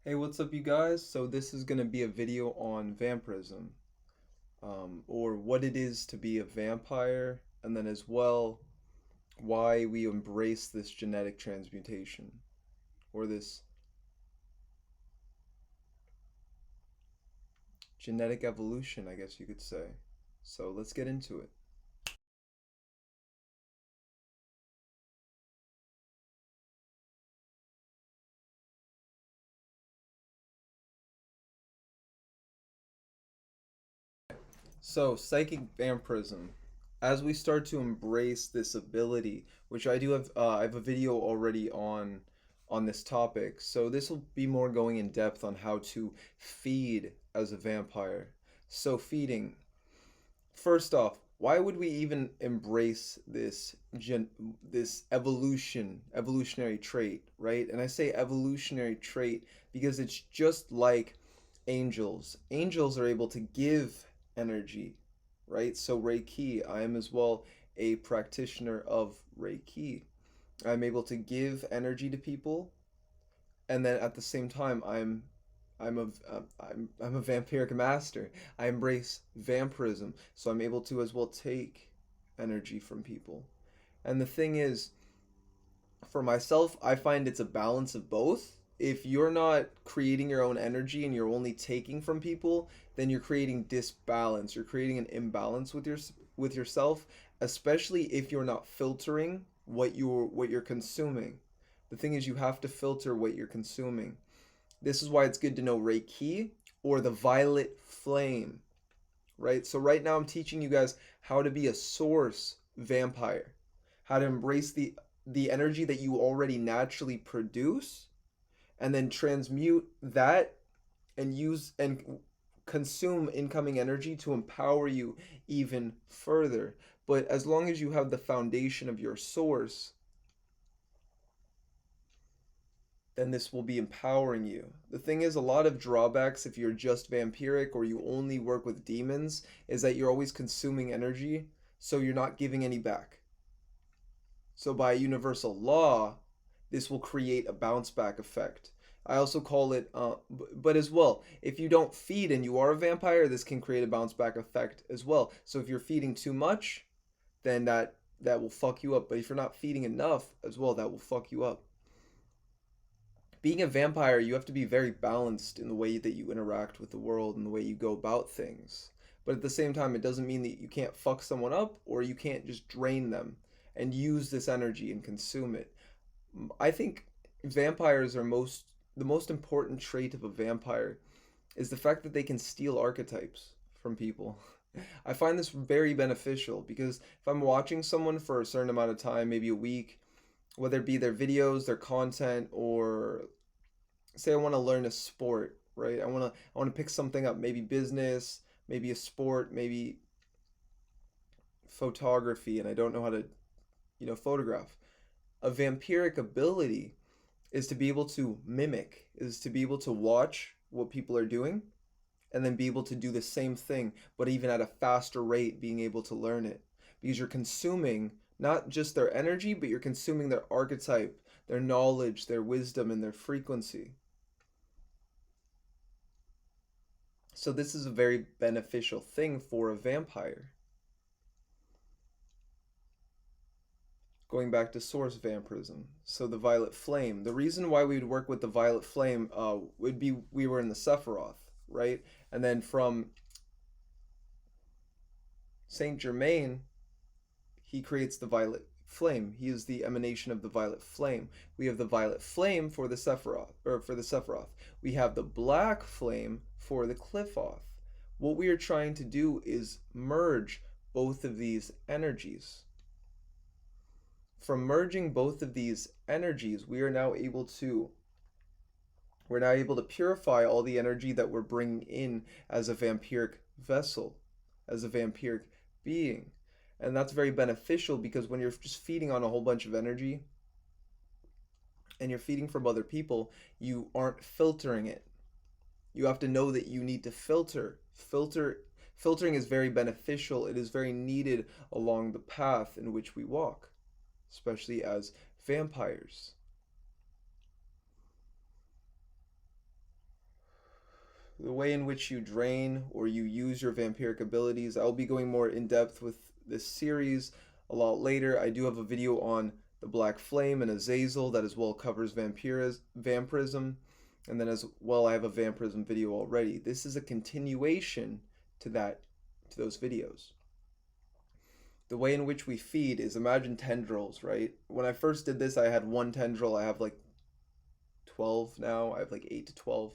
Hey, what's up, you guys? So this is going to be a video on vampirism, or what it is to be a vampire, and then as well, why we embrace this genetic transmutation, or this genetic evolution, I guess you could say. So let's get into it. So, psychic vampirism. As we start to embrace this ability, which I have a video already on this topic. So this will be more going in depth on how to feed as a vampire. So feeding. First off, why would we even embrace this evolutionary trait, right? And I say evolutionary trait because it's just like angels. Angels are able to give energy, right? So Reiki, I am as well a practitioner of Reiki. I'm able to give energy to people, and then at the same time, I'm a vampiric master. I embrace vampirism, so I'm able to as well take energy from people. And the thing is, for myself, I find it's a balance of both. If you're not creating your own energy and you're only taking from people, then you're creating disbalance. You're creating an imbalance with yourself, especially if you're not filtering what you're consuming. The thing is, you have to filter what you're consuming. This is why it's good to know Reiki or the violet flame, right? So right now I'm teaching you guys how to be a source vampire, how to embrace the energy that you already naturally produce and then transmute that and use and consume incoming energy to empower you even further. But as long as you have the foundation of your source, then this will be empowering you. The thing is, a lot of drawbacks if you're just vampiric or you only work with demons is that you're always consuming energy, so you're not giving any back. So by universal law, this will create a bounce back effect. I also call it, but as well, if you don't feed and you are a vampire, this can create a bounce back effect as well. So if you're feeding too much, then that will fuck you up. But if you're not feeding enough as well, that will fuck you up. Being a vampire, you have to be very balanced in the way that you interact with the world and the way you go about things. But at the same time, it doesn't mean that you can't fuck someone up or you can't just drain them and use this energy and consume it. I think vampires are the most important trait of a vampire is the fact that they can steal archetypes from people. I find this very beneficial because if I'm watching someone for a certain amount of time, maybe a week, whether it be their videos, their content, or say I want to learn a sport, right? I want to pick something up, maybe business, maybe a sport, maybe photography, and I don't know how to, photograph. A vampiric ability is to be able to mimic, is to be able to watch what people are doing and then be able to do the same thing, but even at a faster rate, being able to learn it. Because you're consuming not just their energy, but you're consuming their archetype, their knowledge, their wisdom, and their frequency. So this is a very beneficial thing for a vampire. Going back to source vampirism. So the violet flame. The reason why we would work with the violet flame would be we were in the sephiroth, right? And then from Saint Germain, he creates the violet flame. He is the emanation of the violet flame. We have the violet flame for the sephiroth, or for the sephiroth. We have the black flame for the qliphoth. What we are trying to do is merge both of these energies. From merging both of these energies, we're now able to purify all the energy that we're bringing in as a vampiric vessel, as a vampiric being. And that's very beneficial because when you're just feeding on a whole bunch of energy and you're feeding from other people, you aren't filtering it. You have to know that you need to filter. Filtering is very beneficial. It is very needed along the path in which we walk, especially as vampires. the way in which you drain or you use your vampiric abilities. I'll be going more in depth with this series a lot later. I do have a video on the Black Flame and Azazel that as well covers Vamprism, and then as well I have a Vamprism video already. This is a continuation to those videos. The way in which we feed is, imagine tendrils, right? When I first did this, I had one tendril. I have like 12 now. I have like 8 to 12.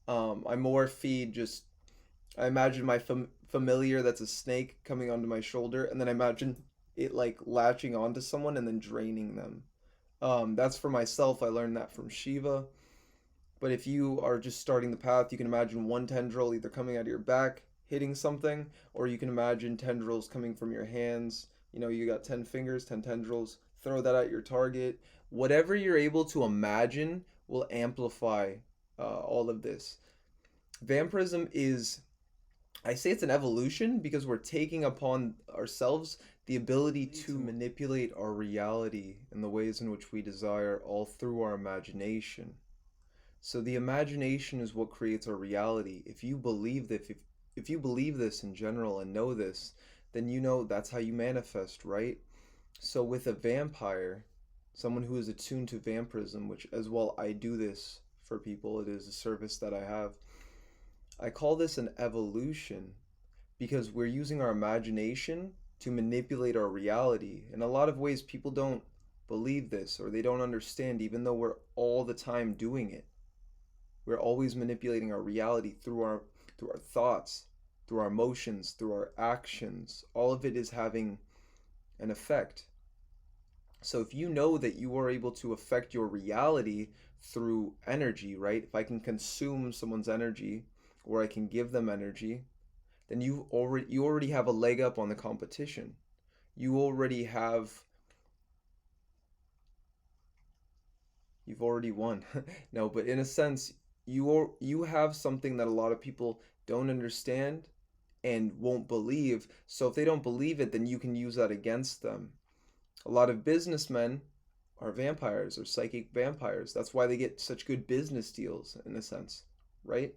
I more feed just, I imagine my familiar that's a snake coming onto my shoulder, and then I imagine it like latching onto someone and then draining them. That's for myself. I learned that from Shiva. But if you are just starting the path, you can imagine one tendril either coming out of your back, hitting something, or you can imagine tendrils coming from your hands. You know, you got 10 fingers, 10 tendrils, throw that at your target. Whatever you're able to imagine will amplify all of this. Vamprism is, I say it's an evolution because we're taking upon ourselves the ability to manipulate our reality in the ways in which we desire, all through our imagination. So the imagination is what creates our reality. If you believe that, if you believe this in general and know this, then you know that's how you manifest, right? So with a vampire, someone who is attuned to vampirism, which as well I do this for people, it is a service that I have. I call this an evolution because we're using our imagination to manipulate our reality. In a lot of ways, people don't believe this or they don't understand, even though we're all the time doing it. We're always manipulating our reality through our thoughts, through our emotions, through our actions. All of it is having an effect. So if you know that you are able to affect your reality through energy, right? If I can consume someone's energy or I can give them energy, then you already have a leg up on the competition. You've already won. No, but in a sense, you have something that a lot of people don't understand and won't believe. So if they don't believe it, then you can use that against them. A lot of businessmen are vampires or psychic vampires. That's why they get such good business deals in a sense, right?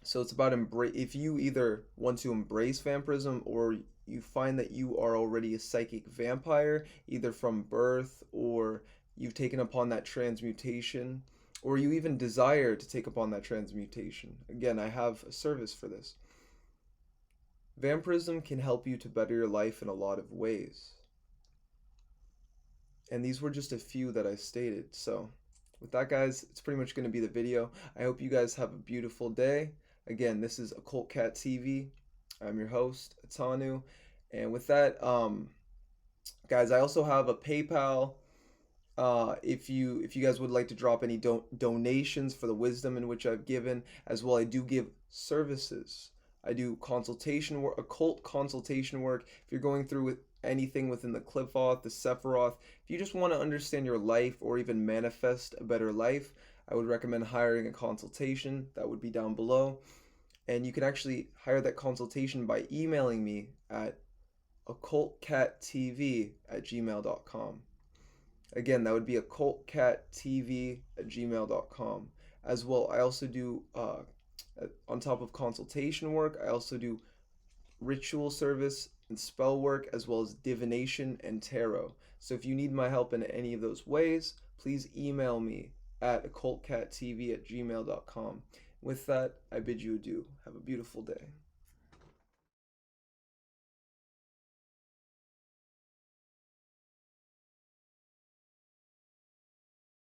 So it's about if you either want to embrace vampirism or you find that you are already a psychic vampire, either from birth or you've taken upon that transmutation, or you even desire to take upon that transmutation. Again, I have a service for this. Vampirism can help you to better your life in a lot of ways. And these were just a few that I stated. So with that, guys, it's pretty much going to be the video. I hope you guys have a beautiful day. Again, this is Occultcattv. I'm your host, Atanu. And with that, guys, I also have a PayPal. If you guys would like to drop any donations for the wisdom in which I've given, as well, I do give services. I do consultation work, occult consultation work. If you're going through with anything within the qliphoth, the sephiroth, if you just want to understand your life or even manifest a better life, I would recommend hiring a consultation. That would be down below. And you can actually hire that consultation by emailing me at occultcattv@gmail.com. Again, that would be occultcattv@gmail.com. As well, I also do, on top of consultation work, I also do ritual service and spell work, as well as divination and tarot. So if you need my help in any of those ways, please email me at occultcattv@gmail.com. With that, I bid you adieu. Have a beautiful day.